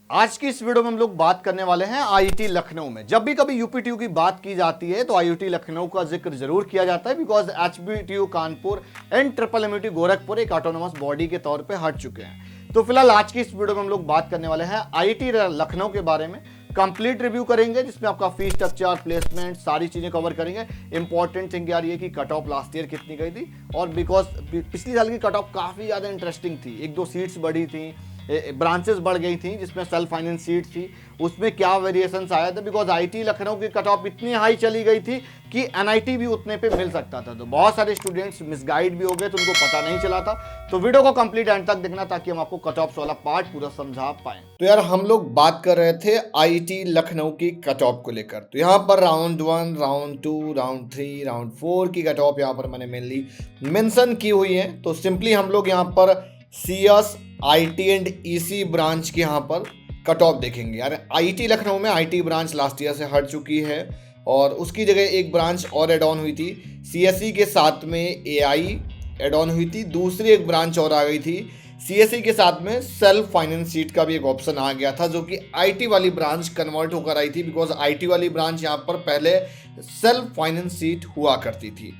आज की इस वीडियो में हम लोग बात करने वाले हैं आईआईटी लखनऊ में। जब भी कभी यूपीटीयू की बात की जाती है तो आईआईटी लखनऊ का जिक्र जरूर किया जाता है, because HBTU Kanpur and triple MUT Gorakhpur एक ऑटोनोमस बॉडी के तौर पे हट चुके हैं। तो फिलहाल आज की इस वीडियो में हम लोग बात करने वाले हैं आईआईटी लखनऊ के बारे में। कंप्लीट रिव्यू करेंगे जिसमें आपका फीस स्ट्रक्चर, प्लेसमेंट, सारी चीजें कवर करेंगे। इंपॉर्टेंट थिंग यार ये कि कट ऑफ लास्ट ईयर कितनी गई थी, और बिकॉज पिछली साल की कट ऑफ काफी ज्यादा इंटरेस्टिंग थी। एक दो सीट्स बढ़ी थी, ब्रांचेस बढ़ गई थी, जिसमें सेल्फ फाइनेंस सीट थी, उसमें क्या वेरिएशंस आया था। बिकॉज आईटी लखनऊ की कट ऑफ इतनी हाई चली गई थी कि एनआईटी भी उतने पे मिल सकता था। तो बहुत सारे स्टूडेंट्स मिसगाइड भी हो गए, तो उनको पता नहीं चला था। तो वीडियो को कंप्लीट एंड तक देखना ताकि हम आपको कट ऑफ वाला पार्ट पूरा समझा पाए। तो यार हम लोग बात कर रहे थे आईटी लखनऊ की कट ऑफ को लेकर। तो यहाँ पर राउंड 1, राउंड 2, राउंड 3, राउंड 4 की कट ऑफ यहाँ पर मैंने मेनली मेंशन की हुई है। तो सिंपली हम लोग यहाँ पर CS, IT and EC branch की यहाँ पर कट ऑफ देखेंगे। यार आईटी लखनऊ में आईटी ब्रांच लास्ट ईयर से हट चुकी है और उसकी जगह एक ब्रांच और एड ऑन हुई थी। सीएसई के साथ में एआई एड ऑन हुई थी, दूसरी एक ब्रांच और आ गई थी। सीएसई के साथ में सेल्फ फाइनेंस सीट का भी एक ऑप्शन आ गया था, जो कि आईटी वाली ब्रांच कन्वर्ट होकर आई थी। बिकॉज आईटी वाली ब्रांच यहाँ पर पहले सेल्फ फाइनेंस सीट हुआ करती थी।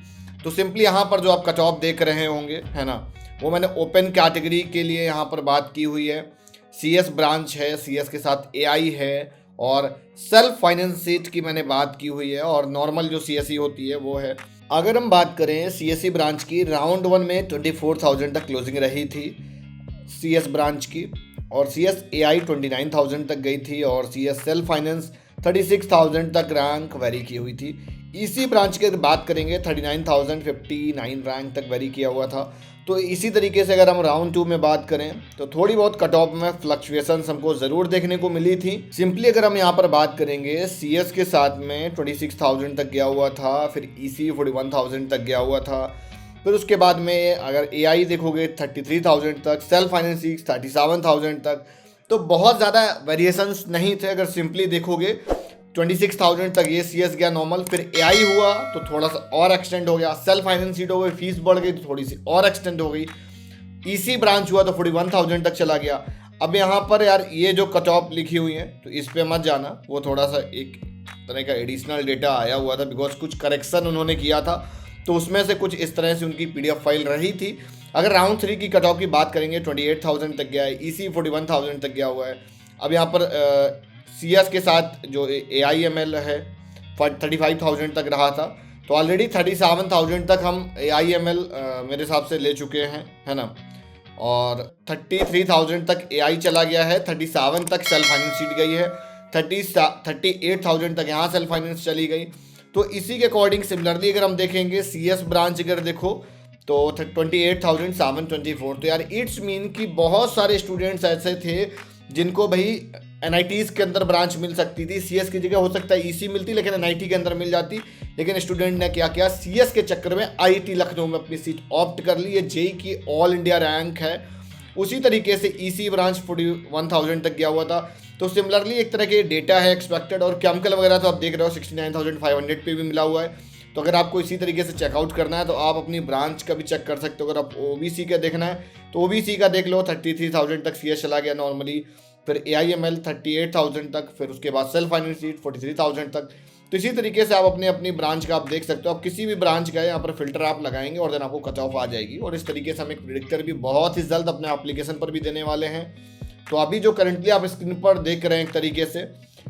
तो सिंपली यहाँ पर जो आप कट ऑफ देख रहे होंगे, है ना, वो मैंने ओपन कैटेगरी के लिए यहाँ पर बात की हुई है। सीएस ब्रांच है, सीएस के साथ एआई है, और सेल्फ फाइनेंस सीट की मैंने बात की हुई है, और नॉर्मल जो सीएसई होती है वो है। अगर हम बात करें सीएसई ब्रांच की, राउंड 1 में 24,000 तक क्लोजिंग रही थी सीएस ब्रांच की, और सीएस एआई 29,000 तक गई थी, और सीएस सेल्फ फाइनेंस 36,000 तक रैंक वेरी की हुई थी। इसी ब्रांच की अगर बात करेंगे 39,059 रैंक तक वेरी किया हुआ था। तो इसी तरीके से अगर हम राउंड 2 में बात करें तो थोड़ी बहुत कट ऑफ में फ्लक्चुएशंस हमको ज़रूर देखने को मिली थी। सिंपली अगर हम यहाँ पर बात करेंगे, सीएस के साथ में 26,000 तक गया हुआ था, फिर ईसी 41,000 तक गया हुआ था, फिर उसके बाद में अगर एआई देखोगे 33,000 तक, सेल्फ फाइनेंस 37,000 तक। तो बहुत ज़्यादा वेरिएशंस नहीं थे। अगर सिंपली देखोगे 26,000 तक ये सीएस गया नॉर्मल, फिर एआई हुआ तो थोड़ा सा और एक्सटेंड हो गया, सेल्फ फाइनेंस सीट हो गई, फीस बढ़ गई तो थोड़ी सी और एक्सटेंड हो गई, ईसी ब्रांच हुआ तो 41,000 तक चला गया। अब यहाँ पर यार ये जो कट ऑफ लिखी हुई है तो इस पे मत जाना, वो थोड़ा सा एक तरह का एडिशनल डेटा आया हुआ था, बिकॉज कुछ करेक्शन उन्होंने किया था, तो उसमें से कुछ इस तरह से उनकी पीडीएफ फाइल रही थी। अगर राउंड 3 की कट ऑफ की बात करेंगे 28,000 तक गया है, ईसी 41,000 तक गया हुआ है। अब यहाँ पर सीएस के साथ जो AIML है 35,000 तक रहा था, तो ऑलरेडी 37,000 तक हम AIML मेरे हिसाब से ले चुके हैं, है ना, और 33,000 तक AI चला गया है, 37 तक सेल्फ फाइनेंस सीट गई है, 38,000 तक यहाँ सेल्फ फाइनेंस चली गई। तो इसी के अकॉर्डिंग सिमिलरली अगर हम देखेंगे सीएस ब्रांच अगर देखो तो 28,724। तो यार इट्स मीन कि बहुत सारे स्टूडेंट्स ऐसे थे जिनको भाई एनआईटीज़ के अंदर ब्रांच मिल सकती थी, सीएस की जगह हो सकता है ईसी मिलती, लेकिन एनआईटी के अंदर मिल जाती। लेकिन स्टूडेंट ने क्या किया, सीएस के चक्कर में आईआईटी लखनऊ में अपनी सीट ऑप्ट कर ली। ये जेई की ऑल इंडिया रैंक है। उसी तरीके से ईसी ब्रांच 41,000 तक गया हुआ था। तो सिमिलरली एक तरह के डेटा है एक्सपेक्टेड, और केमिकल वगैरह तो आप देख रहे हो 69,500 पे भी मिला हुआ है। तो अगर आपको इसी तरीके से चेकआउट करना है तो आप अपनी ब्रांच का भी चेक कर सकते हो। अगर आप ओबीसी का देखना है तो ओबीसी का देख लो, 33,000 तक सीएस चला गया नॉर्मली, फिर AIML 38,000 तक, फिर उसके बाद सेल्फ फाइनेंस सीट 43,000 तक। तो इसी तरीके से आप अपनी ब्रांच का आप देख सकते हो। आप किसी भी ब्रांच का यहाँ पर फिल्टर आप लगाएंगे और देन आपको कट ऑफ आ जाएगी। और इस तरीके से हम एक प्रिडिक्टर भी बहुत ही जल्द अपने एप्लीकेशन पर भी देने वाले हैं। तो अभी जो करंटली आप स्क्रीन पर देख रहे हैं एक तरीके से,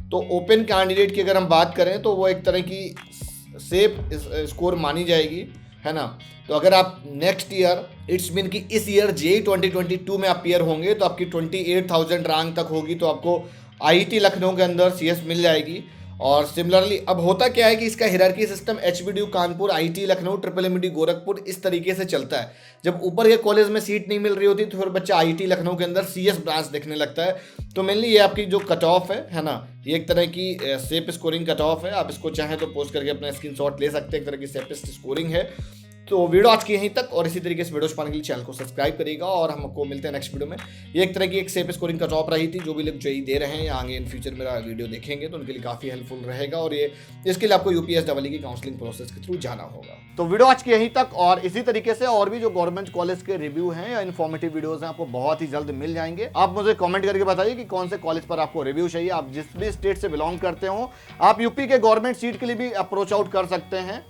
तो ओपन कैंडिडेट की अगर हम बात करें तो वो एक तरह की सेफ स्कोर मानी जाएगी, है ना। तो अगर आप नेक्स्ट ईयर, इट्स मीन कि इस ईयर जेई 2022 में अपियर होंगे तो आपकी 28,000 रैंक तक होगी, तो आपको आईआईटी लखनऊ के अंदर सीएस मिल जाएगी। और सिमिलरली अब होता क्या है कि इसका hierarchy system HBTU Kanpur, IIT Lucknow, triple MUT Gorakhpur इस तरीके से चलता है। जब ऊपर के कॉलेज में सीट नहीं मिल रही होती तो फिर बच्चा आईआईटी लखनऊ के अंदर सीएस ब्रांच देखने लगता है। तो मेनली ये आपकी जो कट ऑफ है ना, ये एक तरह की सेफ स्कोरिंग कट ऑफ है। आप इसको चाहें तो पोस्ट करके अपना स्क्रीनशॉट ले सकते हैं, एक तरह की सेफेस्ट स्कोरिंग है। तो वीडियो आज की यहीं तक, और इसी तरीके से वीडियोस पाने के लिए चैनल को सब्सक्राइब करिएगा, और हमको मिलते हैं नेक्स्ट वीडियो में। ये एक तरह की एक सेफ स्कोरिंग का जॉब रही थी, जो भी लोग जेईई दे रहे हैं या आगे इन फ्यूचर मेरा वीडियो देखेंगे तो उनके लिए काफ़ी हेल्पफुल रहेगा, और ये इसके लिए आपको यूपीएस डबल की काउंसलिंग प्रोसेस के थ्रू जाना होगा। तो वीडियो आज की यहीं तक, और इसी तरीके से और भी जो गवर्नमेंट कॉलेज के रिव्यू हैं या इन्फॉर्मेटिव वीडियोस हैं आपको बहुत ही जल्द मिल जाएंगे। आप मुझे कमेंट करके बताइए कि कौन से कॉलेज पर आपको रिव्यू चाहिए। आप जिस भी स्टेट से बिलोंग करते हो, आप यूपी के गवर्नमेंट सीट के लिए भी अप्रोच आउट कर सकते हैं।